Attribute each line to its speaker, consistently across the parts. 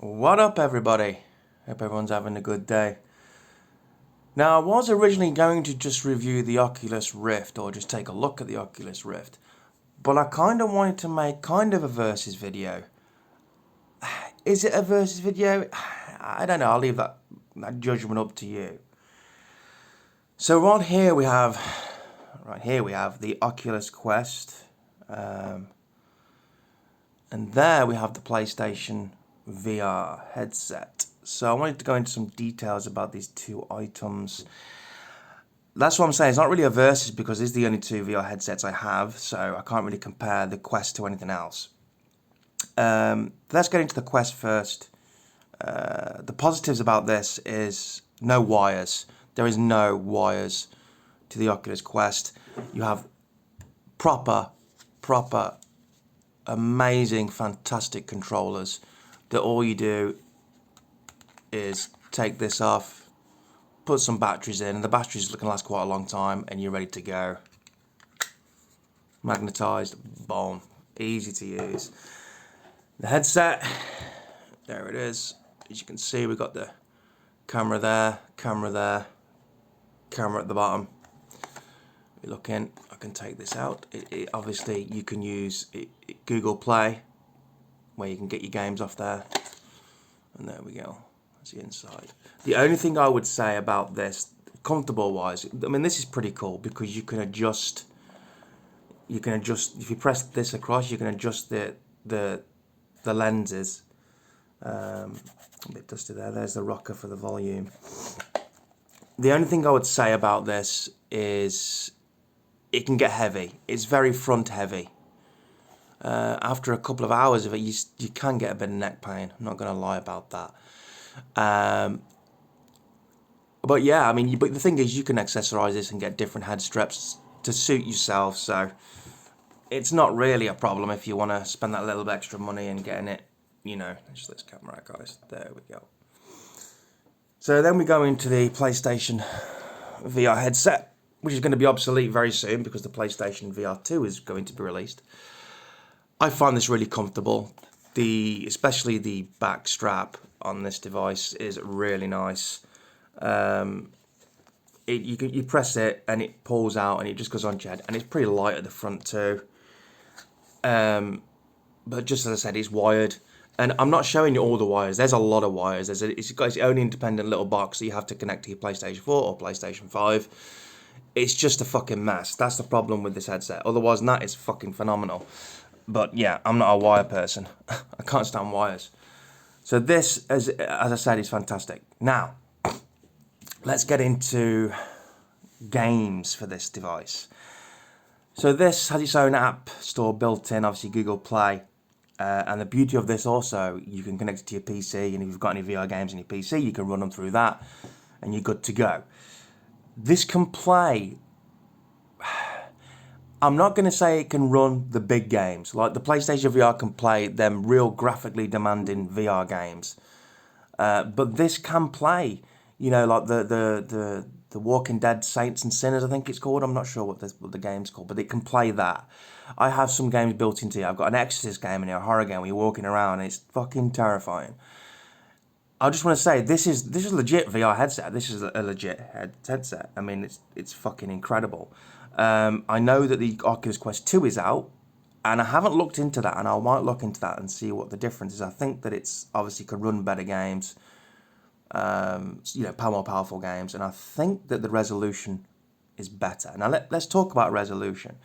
Speaker 1: What up, everybody? Hope everyone's having a good day. Now, I was originally going to just review the Oculus Rift or just take a look at the Oculus Rift, but I kind of wanted to make kind of a versus video. Is it a versus video? I don't know. I'll leave that judgment up to you. So right here we have the Oculus Quest, and there we have the PlayStation VR headset. So I wanted to go into some details about these two items. That's what I'm saying. It's not really a versus because these are the only two VR headsets I have, so I can't really compare the Quest to anything else. Let's get into the Quest first. The positives about this is no wires. There is no wires to the Oculus Quest. You have proper, amazing, fantastic controllers that all you do is take this off, put some batteries in, and the batteries can last quite a long time, and you're ready to go. Magnetized, boom, easy to use. The headset, there it is. As you can see, we've got the camera there, camera at the bottom. You look in, I can take this out. Obviously, you can use Google Play, where you can get your games off there. And there we go. That's the inside. The only thing I would say about this, comfortable wise, I mean, this is pretty cool because you can adjust. If you press this across, you can adjust the lenses. A bit dusty there. There's the rocker for the volume. The only thing I would say about this is it can get heavy. It's very front heavy. After a couple of hours of it, you can get a bit of neck pain. I'm not going to lie about that. But yeah, I mean, but the thing is, you can accessorize this and get different head straps to suit yourself. So it's not really a problem if you want to spend that little bit extra money and getting it. You know, just this camera out, guys. There we go. So then we go into the PlayStation VR headset, which is going to be obsolete very soon because the PlayStation VR 2 is going to be released. I find this really comfortable. Especially the back strap on this device is really nice. You press it and it pulls out and it just goes on your head, and it's pretty light at the front too. But just as I said, it's wired. And I'm not showing you all the wires. There's a lot of wires. It's got its own independent little box that you have to connect to your PlayStation 4 or PlayStation 5. It's just a fucking mess. That's the problem with this headset. Otherwise than that, it's fucking phenomenal. But yeah, I'm not a wire person. I can't stand wires. So this, as I said, is fantastic. Now, let's get into games for this device. So this has its own app store built in, obviously Google Play. And the beauty of this also, you can connect it to your PC, and if you've got any VR games on your PC, you can run them through that, and you're good to go. This can play. I'm not going to say it can run the big games. Like the PlayStation VR can play them real graphically demanding VR games. But this can play, you know, like the Walking Dead Saints and Sinners, I think it's called. I'm not sure what the game's called, but it can play that. I have some games built into it. I've got an Exorcist game in here, a horror game where you're walking around and it's fucking terrifying. I just want to say, this is a legit VR headset. This is a legit headset. I mean, it's fucking incredible. I know that the Oculus Quest 2 is out, and I haven't looked into that, and I might look into that and see what the difference is. I think that it's obviously could run better games, you know, more powerful games, and I think that the resolution is better. Now let's talk about resolution.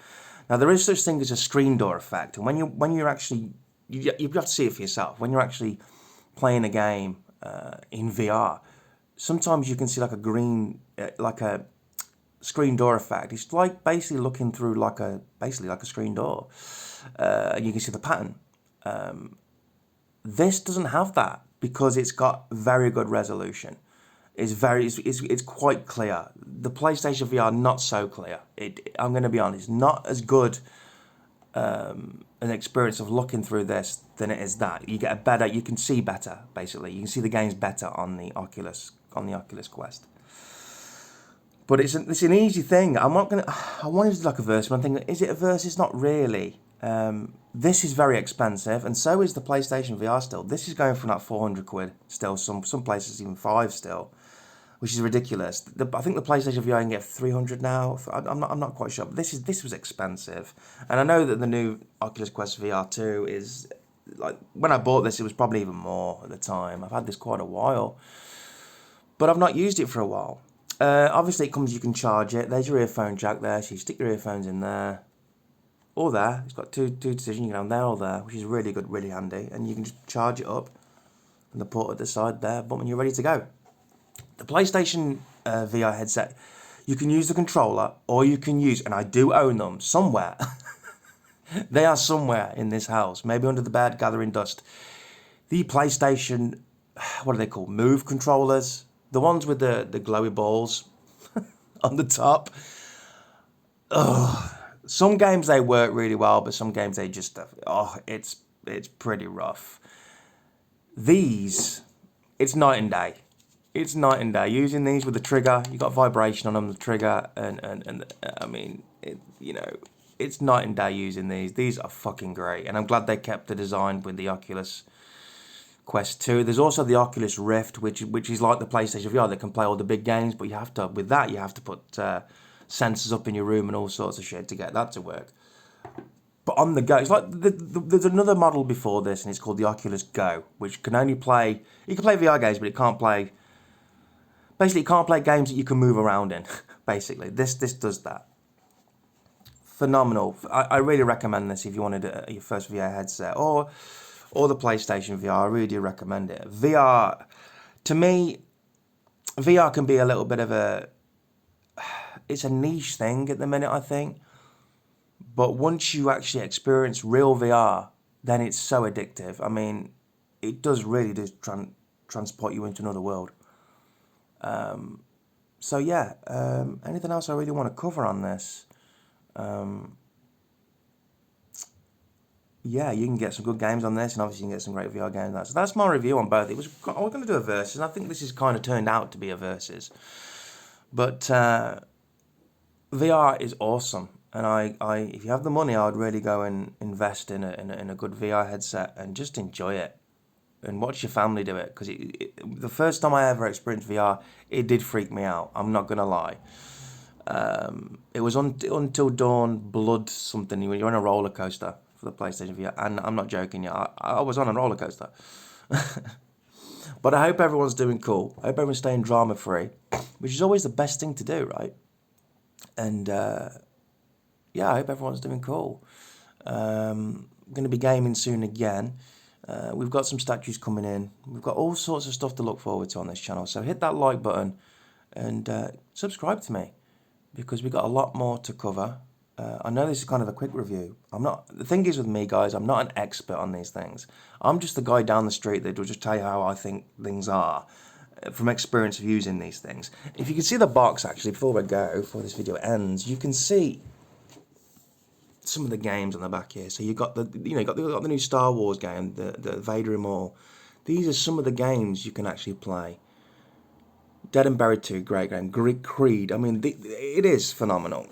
Speaker 1: Now there is such thing as a screen door effect, and when you're actually, you have to see it for yourself. When you're actually playing a game in VR, sometimes you can see like a green, like a screen door effect. It's like basically looking through like a screen door, and you can see the pattern. This doesn't have that because it's got very good resolution. It's quite clear. The PlayStation VR not so clear. I'm going to be honest, not as good an experience of looking through this than it is that. You get you can see better basically. You can see the games better on the Oculus Quest. But it's an easy thing. I wanted to do like a versus, but I'm thinking, is it a versus? Not really. this is very expensive, and so is the PlayStation VR still. This is going for like 400 quid still, some places even 5 still, which is ridiculous. I think the PlayStation VR can get 300 now. I'm not quite sure, but this was expensive. And I know that the new Oculus Quest VR 2 is, like, when I bought this, it was probably even more at the time. I've had this quite a while, but I've not used it for a while. Obviously, it comes, you can charge it. There's your earphone jack there, so you stick your earphones in there. Or there, it's got two decisions, you can have there or there, which is really good, really handy. And you can just charge it up, and the port at the side there, boom, and you're ready to go. The PlayStation VR headset, you can use the controller, or you can use, and I do own them, somewhere. They are somewhere in this house, maybe under the bed, gathering dust. The PlayStation, what are they called? Move controllers. The ones with the glowy balls on the top. Ugh. Some games they work really well, but some games they just, it's pretty rough. These, it's night and day. It's night and day. Using these with the trigger, you got vibration on them, the trigger, and I mean, it's night and day using these. These are fucking great, and I'm glad they kept the design with the Oculus Quest 2. There's also the Oculus Rift, which is like the PlayStation VR that can play all the big games, but you have to put sensors up in your room and all sorts of shit to get that to work. But on the go, it's like there's another model before this, and it's called the Oculus Go, which can only play, you can play VR games, but it can't play, basically it can't play games that you can move around in. Basically, this does that. Phenomenal. I really recommend this if you wanted your first VR headset, or the PlayStation VR. I really do recommend it. VR, to me, VR can be a little bit of it's a niche thing at the minute, I think. But once you actually experience real VR, then it's so addictive. I mean, it does really transport you into another world. So yeah, anything else I really want to cover on this? Yeah, you can get some good games on this, and obviously you can get some great VR games on that. So that's my review on both. I was going to do a versus, and I think this has kind of turned out to be a versus. But VR is awesome, and I if you have the money, I would really go and invest in a good VR headset and just enjoy it, and watch your family do it. Because the first time I ever experienced VR, it did freak me out. I'm not gonna lie. It was Until Dawn Blood something. You're on a roller coaster for the PlayStation VR, and I'm not joking. Yeah, I was on a roller coaster. But I hope everyone's doing cool. I hope everyone's staying drama free, which is always the best thing to do, right? And yeah, I hope everyone's doing cool. I'm going to be gaming soon again. We've got some statues coming in. We've got all sorts of stuff to look forward to on this channel. So hit that like button and subscribe to me, because we've got a lot more to cover. I know this is kind of a quick review. The thing is with me, guys, I'm not an expert on these things. I'm just the guy down the street that will just tell you how I think things are, from experience of using these things. If you can see the box, actually, before this video ends, you can see some of the games on the back here. So you got the new Star Wars game, the Vader Immortal. These are some of the games you can actually play. Dead and Buried 2, great game. Greek Creed, I mean, it is phenomenal.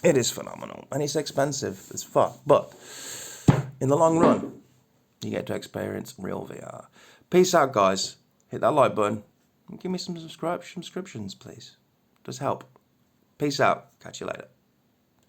Speaker 1: It is phenomenal, and it's expensive as fuck. But in the long run, you get to experience real VR. Peace out, guys. Hit that like button and give me some subscriptions, please. Does help. Peace out. Catch you later.